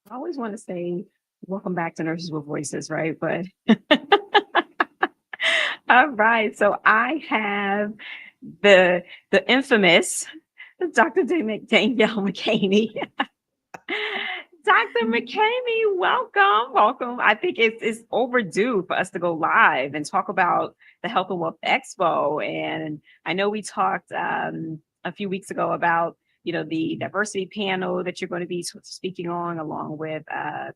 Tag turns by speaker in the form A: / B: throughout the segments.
A: I always want to say, welcome back to Nurses with Voices, right? But all right. So I have the infamous Dr. Danielle McCamey. Dr. McCamey, welcome, welcome. I think it's overdue for us to go live and talk about the Health and Wealth Expo. And I know we talked a few weeks ago about the diversity panel that you're going to be speaking on, along with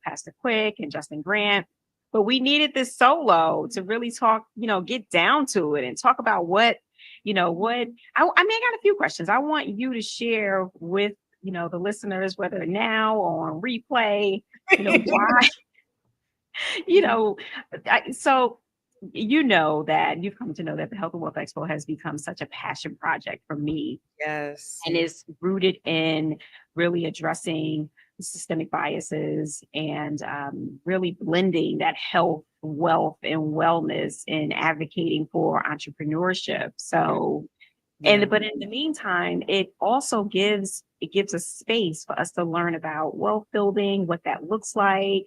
A: Pastor Quick and Justin Grant. But we needed this solo to really talk, get down to it and talk about what I mean, I got a few questions. I want you to share with the listeners, whether now or on replay, why, you know, so that you've come to know that the Health and Wealth Expo has become such a passion project for me,
B: Yes.
A: and is rooted in really addressing systemic biases and really blending that health, wealth, and wellness and advocating for entrepreneurship. So,
B: Yeah.
A: but in the meantime, it gives us space for us to learn about wealth building, what that looks like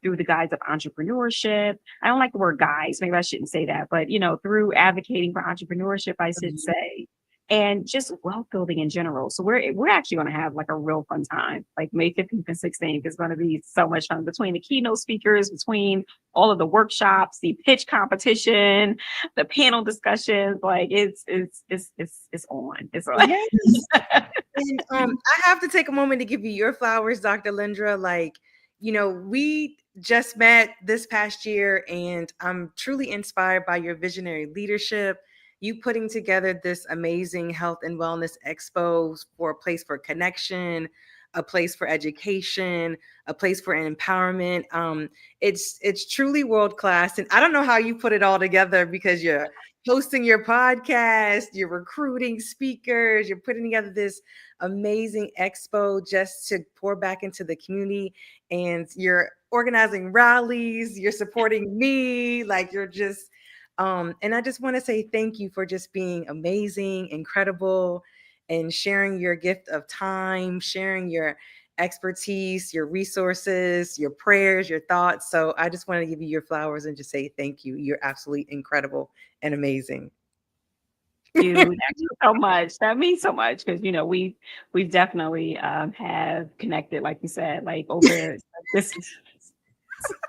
A: through the guise of entrepreneurship. I don't like the word guise, maybe I shouldn't say that, but through advocating for entrepreneurship, I should
B: Mhm.
A: say, and just wealth building in general. So we're actually going to have like a real fun time. Like May 15th and 16th is going to be so much fun, between the keynote speakers, between all of the workshops, the pitch competition, the panel discussions. Like it's on. It's on.
B: Yes. And I have to take a moment to give you your flowers, Dr. Lindra. Like, we just met this past year, and I'm truly inspired by your visionary leadership. You putting together this amazing health and wellness expo for a place for connection, a place for education, a place for empowerment. It's truly world class, and I don't know how you put it all together, because you're hosting your podcast, you're recruiting speakers, you're putting together this amazing expo just to pour back into the community, and you're organizing rallies, you're supporting me, like you're just and I just want to say thank you for just being amazing, incredible, and sharing your gift of time, sharing your expertise, your resources, your prayers, your thoughts. So I just want to give you your flowers and just say thank you. You're absolutely incredible and amazing.
A: You. Thank you so much. That means so much, because we've definitely have connected, like you said, like over this.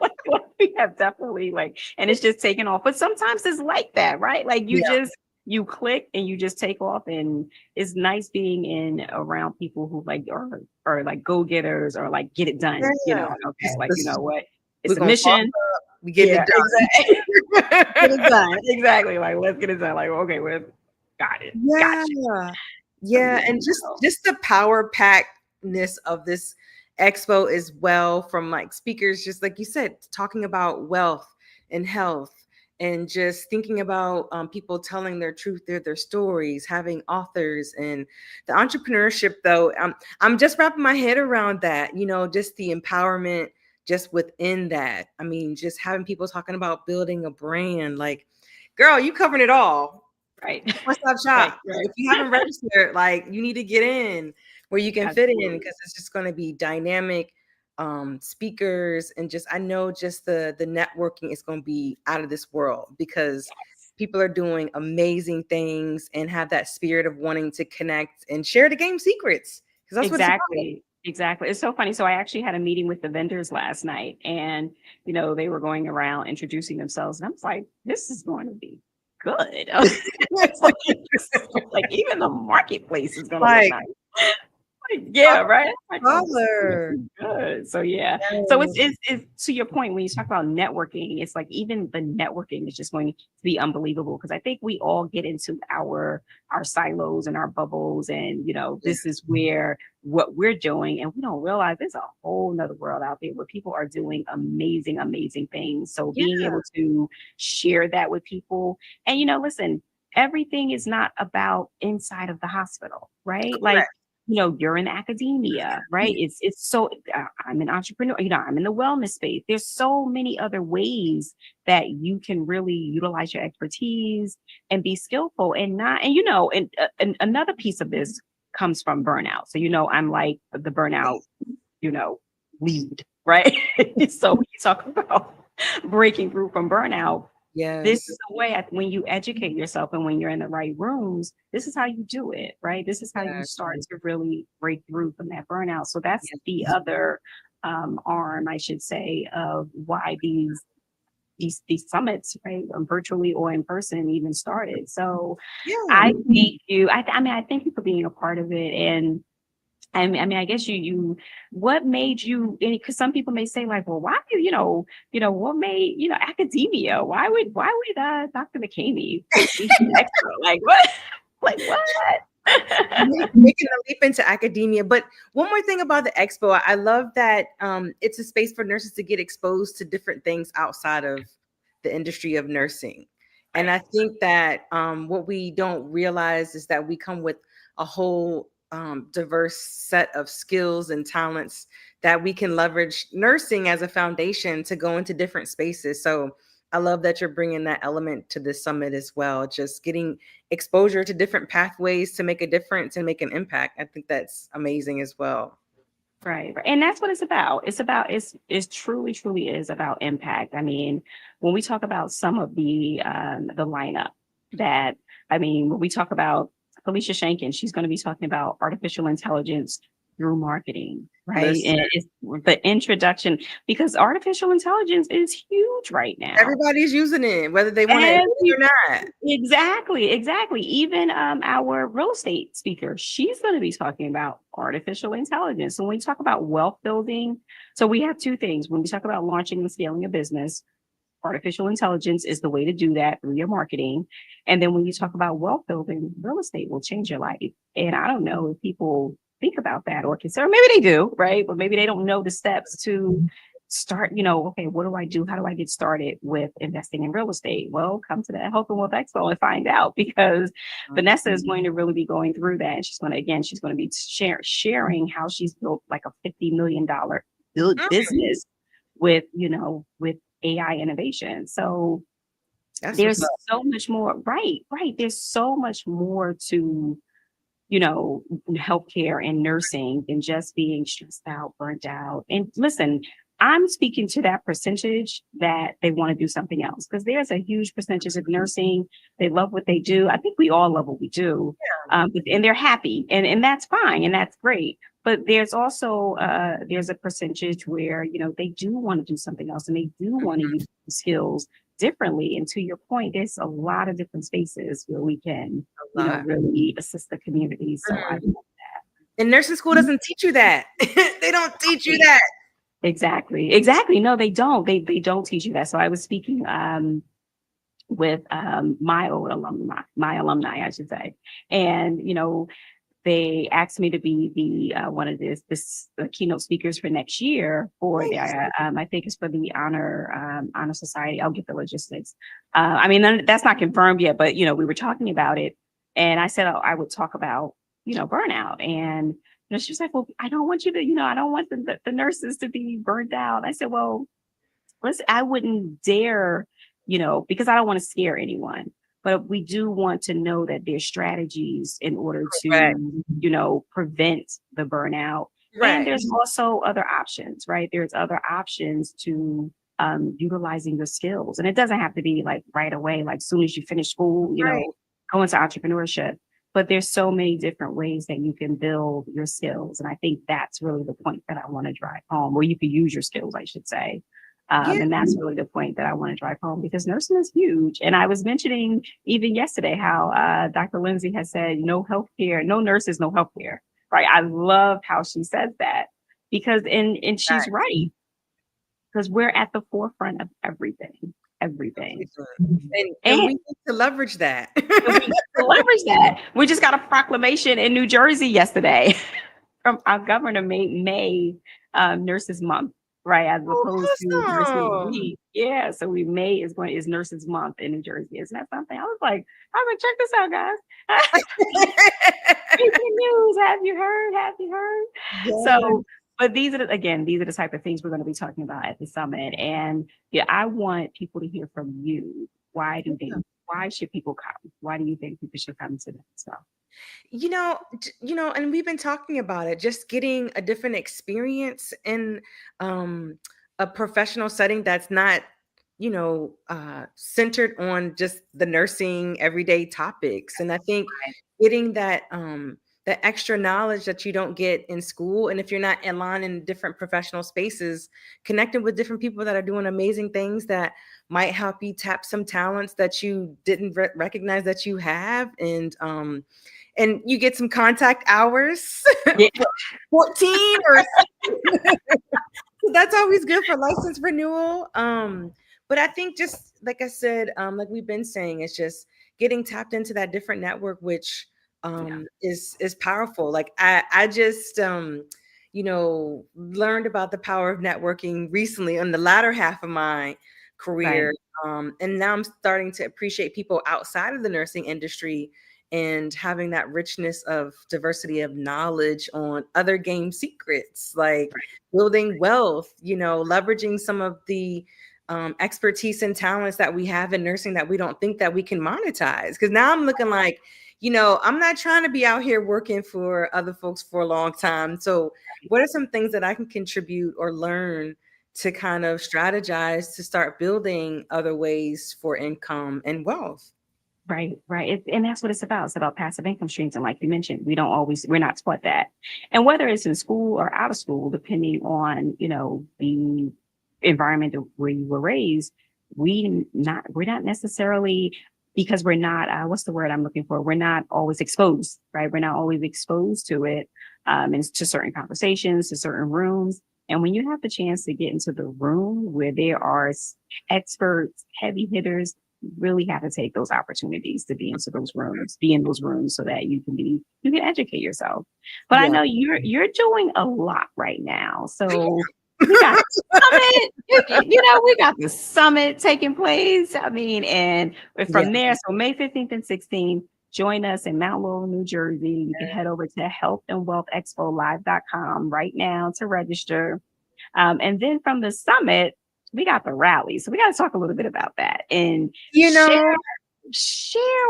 A: Like, we have definitely, like, and it's just taken off. But sometimes it's like that, right? Like
B: Yeah.
A: you click and you just take off, and it's nice being in around people who like or like go getters, or like get it done.
B: Yeah.
A: Okay, like what,
B: We're
A: it's a
B: gonna boss
A: mission.
B: up. We getting
A: Yeah,
B: it
A: exactly. Get it
B: done.
A: done. Exactly. Like, let's get it done. Like, okay, we're got it. Gotcha.
B: Yeah.
A: So
B: Yeah,
A: yeah.
B: and just
A: So,
B: just the power packedness of this expo as well, from like speakers, just like you said, talking about wealth and health, and just thinking about people telling their truth, their stories, having authors, and the entrepreneurship. Though I'm just wrapping my head around that. Just the empowerment just within that. I mean, just having people talking about building a brand. Like, girl, you covering it all.
A: right.
B: One-stop
A: Right.
B: shop.
A: Right.
B: If you haven't registered, like, you need to get in where you can fit in,
A: Absolutely.
B: because it's just going to be dynamic speakers, and just I know just the networking is going to be out of this world, because
A: Yes.
B: people are doing amazing things and have that spirit of wanting to connect and share the game secrets, because that's what it's about.
A: Exactly. Exactly. It's so funny. So I actually had a meeting with the vendors last night, and they were going around introducing themselves, and I was like, this is going to be good. It's like even the marketplace is going to look
B: Like,
A: nice. Yeah, right. Like, oh, this is gonna
B: color.
A: be good. So yeah. So
B: Yes.
A: it's to your point, when you talk about networking, it's like even the networking is just going to be unbelievable, because I think we all get into our silos and our bubbles, and
B: Yeah.
A: this is where what we're doing, and we don't realize there's a whole nother world out there where people are doing amazing, amazing things. So
B: Yeah.
A: being able to share that with people, and listen, everything is not about inside of the hospital, right? Like,
B: Correct.
A: you're in academia, right? It's so I'm an entrepreneur, I'm in the wellness space. There's so many other ways that you can really utilize your expertise and be skillful, and not, and another piece of this comes from burnout. So, I'm like the burnout, you know, lead, right? So when you talk about breaking through from burnout, this
B: Yes.
A: is a way when you educate yourself and when you're in the right rooms, this is how you do it, right? This is how you
B: Yes.
A: start to really break through from that burnout. So that's the
B: Yes.
A: other arm, I should say, of why these summits, right, virtually or in person, even started. So
B: Yeah.
A: I thank you. I mean, I thank you for being a part of it. And I mean, I guess what made you, because some people may say like, well, why, what made, academia? Why would Dr. McCamey be an expert? Like, what? Like, what?
B: Making a leap into academia. But one more thing about the expo, I love that it's a space for nurses to get exposed to different things outside of the industry of nursing. And
A: Right.
B: I think that what we don't realize is that we come with a whole diverse set of skills and talents that we can leverage nursing as a foundation to go into different spaces. So I love that you're bringing that element to this summit as well, just getting exposure to different pathways to make a difference and make an impact. I think that's amazing as well.
A: Right, right. And that's what it's about. It's truly, truly is about impact. I mean, when we talk about some of the lineup that, I mean, when we talk about Felicia Shankin, she's going to be talking about artificial intelligence through marketing, right?
B: Listen,
A: And it's the introduction, because artificial intelligence is huge right now.
B: everybody's using it, whether they want to admit it or not.
A: Exactly, exactly. Even our real estate speaker, she's going to be talking about artificial intelligence. So when we talk about wealth building, so we have two things. When we talk about launching and scaling a business, artificial intelligence is the way to do that through your marketing. And then when you talk about wealth building, real estate will change your life. And I don't know if people think about that or consider, maybe they do, right? But maybe they don't know the steps to start, okay, what do I do? How do I get started with investing in real estate? Well, come to the Health and Wealth Expo and find out, because Vanessa is going to really be going through that. And she's going to be sharing how she's built like a $50 million business with, with AI innovation. So
B: That's what's
A: there's
B: up.
A: so much more, right, right. There's so much more to, healthcare and nursing than just being stressed out, burnt out. And listen, I'm speaking to that percentage that they want to do something else, because there's a huge percentage of nursing. They love what they do. I think we all love what we do, and they're happy, and that's fine, and that's great. But there's also there's a percentage where they do want to do something else, and they do want to use skills differently. And to your point, there's a lot of different spaces where we can,
B: A lot.
A: really assist the community. So I love that.
B: And nursing school doesn't teach you that. They don't teach you that.
A: Exactly. Exactly. No, they don't. They don't teach you that. So I was speaking with my alumni, I should say. And they asked me to be the one of this keynote speakers for next year for the I think it's for the honor society. I'll get the logistics. I mean, that's not confirmed yet, but we were talking about it, and I said I would talk about burnout. And she was like, well, I don't want you to, I don't want the nurses to be burned out. I said, well, listen, I wouldn't dare, because I don't want to scare anyone. But we do want to know that there's strategies in order
B: Right.
A: to, prevent the burnout. And
B: Right.
A: there's also other options, right? There's other options to utilizing your skills. And it doesn't have to be like right away, like soon as you finish school,
B: Right.
A: go into entrepreneurship. But there's so many different ways that you can build your skills. And I think that's really the point that I want to drive home, where you can use your skills, I should say.
B: Yeah.
A: And that's really the point that I want to drive home, because nursing is huge. And I was mentioning even yesterday how Dr. Lindsay has said, no healthcare, no nurses, no healthcare. Right. I love how she says that, because and she's right, because we're at the forefront of everything, everything.
B: And we need to leverage that.
A: And we need to leverage that. We just got a proclamation in New Jersey yesterday from our governor May Nurses Month, right? As opposed to Nurses
B: Awesome.
A: Week. Yeah. So May is Nurses Month in New Jersey. Isn't that something? I was like, check this out, guys. Breaking news. Have you heard? Have you heard?
B: Yes.
A: So, but these are the type of things we're going to be talking about at the summit. And yeah, I want people to hear from you. Why why should people come? Why do you think people should come to that? So
B: And we've been talking about it, just getting a different experience in um, a professional setting that's not, centered on just the nursing everyday topics. And I think getting that extra knowledge that you don't get in school, and if you're not in line in different professional spaces, connecting with different people that are doing amazing things that might help you tap some talents that you didn't recognize that you have, and you get some contact hours,
A: yeah,
B: 14 or so that's always good for license renewal. But I think, just like I said, like we've been saying, it's just getting tapped into that different network, which
A: yeah,
B: is powerful. Like I just learned about the power of networking recently on the latter half of my
A: right,
B: career. And now I'm starting to appreciate people outside of the nursing industry and having that richness of diversity of knowledge on other game secrets, like
A: right,
B: building wealth, leveraging some of the expertise and talents that we have in nursing that we don't think that we can monetize. Because now I'm looking like, I'm not trying to be out here working for other folks for a long time. So what are some things that I can contribute or learn to kind of strategize to start building other ways for income and wealth?
A: right, right. And that's what it's about. It's about passive income streams. And like you mentioned, we're not taught that. And whether it's in school or out of school, depending on, the environment where you were raised, we're not necessarily, because we're not, what's the word I'm looking for? We're not always exposed, right? We're not always exposed to it, and to certain conversations, to certain rooms. And when you have the chance to get into the room where there are experts, heavy hitters, you really have to take those opportunities to be in those rooms so that you can educate yourself. But I
B: Yeah.
A: know you're doing a lot right now. So we got the summit, we got the summit taking place. I mean, and
B: Yeah.
A: from there, so May 15th and 16th, join us in Mount Laurel, New Jersey. You can head over to healthandwealthexpolive.com right now to register. And then from the summit, we got the rally. So we got to talk a little bit about that and
B: You
A: share
B: know,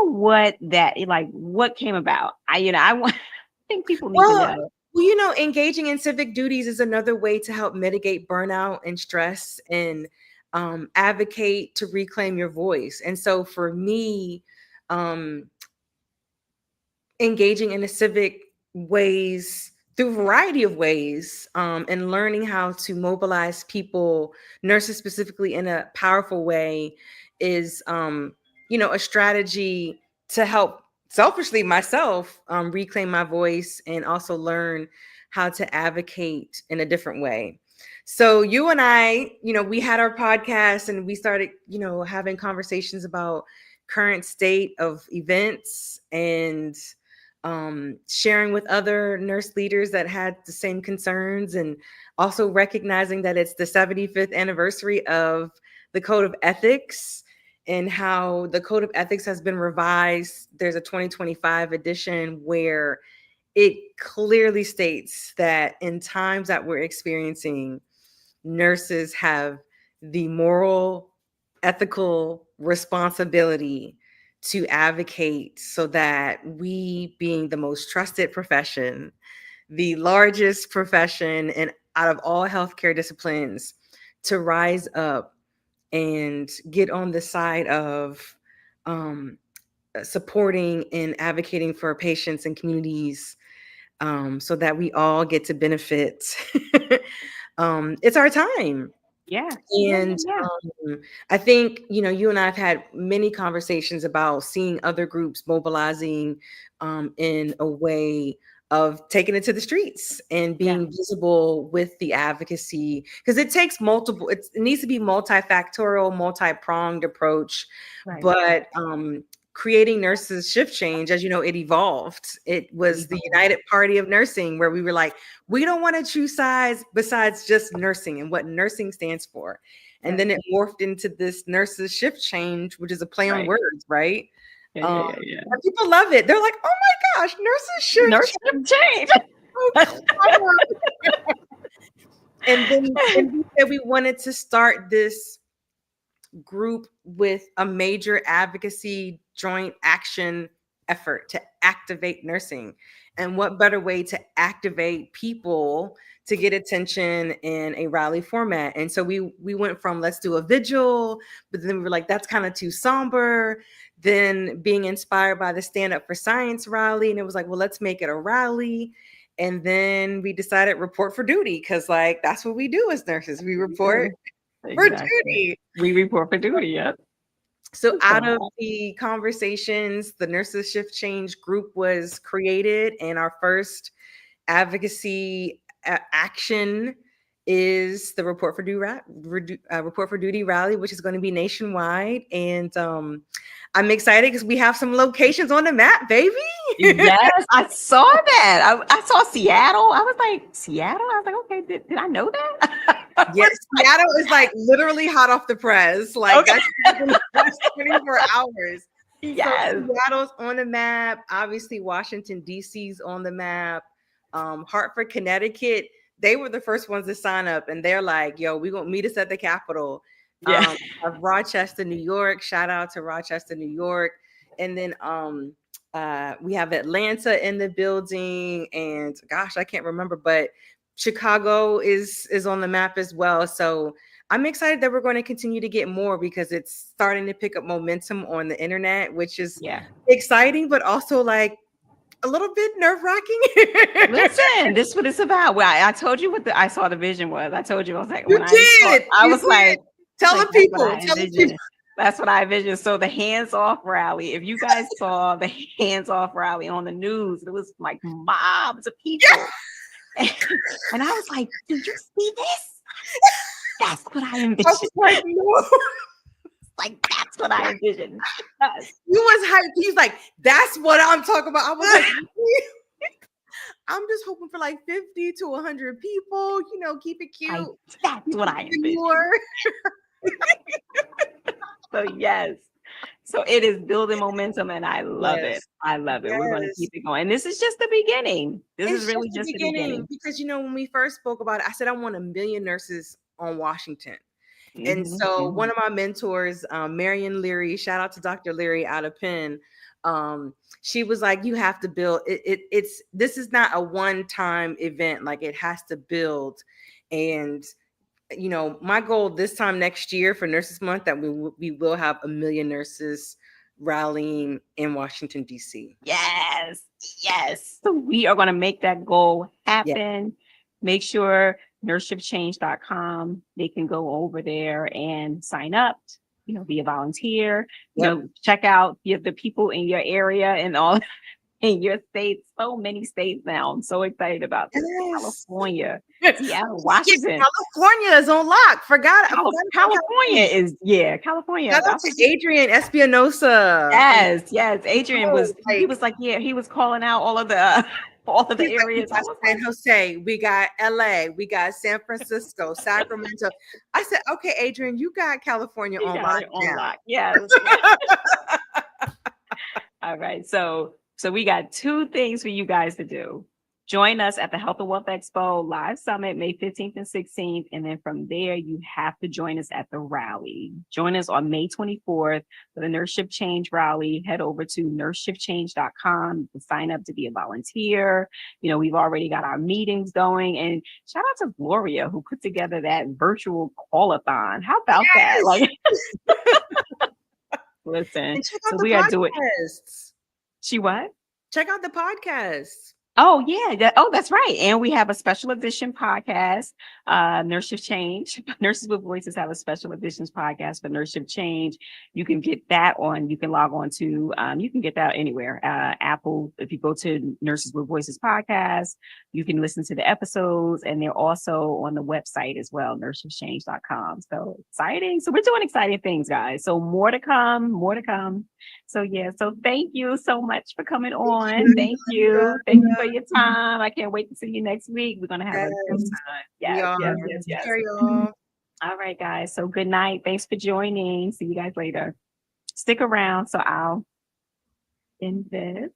A: what that, like, what came about. I want, I think people need to
B: well,
A: know.
B: engaging in civic duties is another way to help mitigate burnout and stress, and advocate to reclaim your voice. And so for me, um, engaging in the civic ways through a variety of ways, and learning how to mobilize people, nurses specifically, in a powerful way is, a strategy to help selfishly myself reclaim my voice and also learn how to advocate in a different way. So you and I, we had our podcast and we started, having conversations about current state of events, and sharing with other nurse leaders that had the same concerns, and also recognizing that it's the 75th anniversary of the Code of Ethics, and how the Code of Ethics has been revised. There's a 2025 edition where it clearly states that in times that we're experiencing, nurses have the moral, ethical responsibility to advocate so that we, being the most trusted profession, the largest profession and out of all healthcare disciplines, to rise up and get on the side of supporting and advocating for patients and communities, so that we all get to benefit. It's our time.
A: Yeah. Yeah. Yeah.
B: And
A: Yeah.
B: I think, you and I have had many conversations about seeing other groups mobilizing in a way of taking it to the streets and
A: Yeah.
B: being visible with the advocacy, because it takes multiple, it needs to be multifactorial, multi-pronged approach.
A: Right.
B: But creating nurses shift change, as you know, it evolved. It was the United Party of Nursing, where we were like, we don't want to choose sides besides just nursing and what nursing stands for. And then it morphed into this nurses shift change, which is a play on
A: Right.
B: words, right?
A: Yeah. Yeah. Yeah.
B: And people love it. They're like, oh my gosh, nurses shift
A: Nurse
B: change.
A: change.
B: So clever. And then we said we wanted to start this group with a major advocacy joint action effort to activate nursing. And what better way to activate people to get attention in a rally format? And so we went from let's do a vigil, but then we were like, that's kind of too somber. Then being inspired by the Stand Up for Science rally, and it was like, well, let's make it a rally. And then we decided report for duty, because like that's what we do as nurses. We report for duty.
A: We report for duty, yep.
B: So out of the conversations, the Nurses Shift Change group was created, and our first advocacy action is the Report for Duty rally, which is going to be nationwide. And I'm excited because we have some locations on the map, baby.
A: Yes, I saw that. I saw Seattle. I was like, Seattle? I was like, okay, did I know that?
B: Yes, Seattle is like literally hot off the press. Like that's 24 hours.
A: Yes.
B: So Seattle's on the map. Obviously, Washington, D.C.'s on the map. Hartford, Connecticut, they were the first ones to sign up, and they're like, yo, we're going to meet us at the Capitol.
A: Yeah.
B: Rochester, New York. Shout out to Rochester, New York. And then we have Atlanta in the building, and gosh, I can't remember, but Chicago is on the map as well. So I'm excited that we're going to continue to get more, because it's starting to pick up momentum on the internet, which is exciting, but also like a little bit nerve-wracking.
A: Listen, this is what it's about. Well, I told you what I saw the vision was. I told you, I was like,
B: Tell the people.
A: That's what I envisioned. So the hands-off rally, if you guys saw the hands-off rally on the news, it was like mobs of people. Yeah. And I was like, did you see this? That's what I envisioned. I was like, no. Like, that's what I envisioned.
B: You was hyped. He's like, that's what I'm talking about. I was like, I'm just hoping for like 50 to 100 people, keep it cute.
A: That's what I envisioned. So yes. So it is building momentum, and I love it. I love it. Yes. We're going to keep it going. And this is just the beginning. This is really just the beginning.
B: Because, when we first spoke about it, I said I want 1 million nurses on Washington. And so one of my mentors, Marion Leary, shout out to Dr. Leary out of Penn. She was like, you have to build this is not a one-time event. Like, it has to build. And my goal this time next year for Nurses Month, that we will have 1 million nurses rallying in Washington, D.C.
A: Yes. So we are going to make that goal happen. Yeah. Make sure nurseshipchange.com, they can go over there and sign up, be a volunteer, check out the people in your area and all in your states. So many states now. I'm so excited about this. Yes. California, Seattle, Washington.
B: California is on lock.
A: California is, California.
B: That's Adrian Espinosa.
A: Yes. Adrian he was like, he was calling out all of the areas.
B: We got San Jose, we got LA, we got San Francisco, Sacramento. I said, okay, Adrian, you got California on lock.
A: Yes. All right. So we got 2 things for you guys to do. Join us at the Health Wealth Expo Live Summit, May 15th and 16th. And then from there, you have to join us at the rally. Join us on May 24th for the Nurse Shift Change rally. Head over to nurseshipchange.com to sign up to be a volunteer. We've already got our meetings going. And shout out to Gloria, who put together that virtual call-a-thon. How about that? Like, listen, so we are doing. She what?
B: Check out the podcast.
A: Oh, yeah. That's right. And we have a special edition podcast, Nurse Shift Change. Nurses with Voices have a special editions podcast for Nurse Shift Change. You can get that you can log on to, you can get that anywhere. Apple, if you go to Nurses with Voices podcast, you can listen to the episodes, and they're also on the website as well, nurseshipchange.com. So exciting. So we're doing exciting things, guys. So more to come. So so thank you so much for coming on. Thank you for your time. I can't wait to see you next week. We're gonna have a good time. Yes. All right, guys. So good night. Thanks for joining. See you guys later. Stick around. So I'll end this.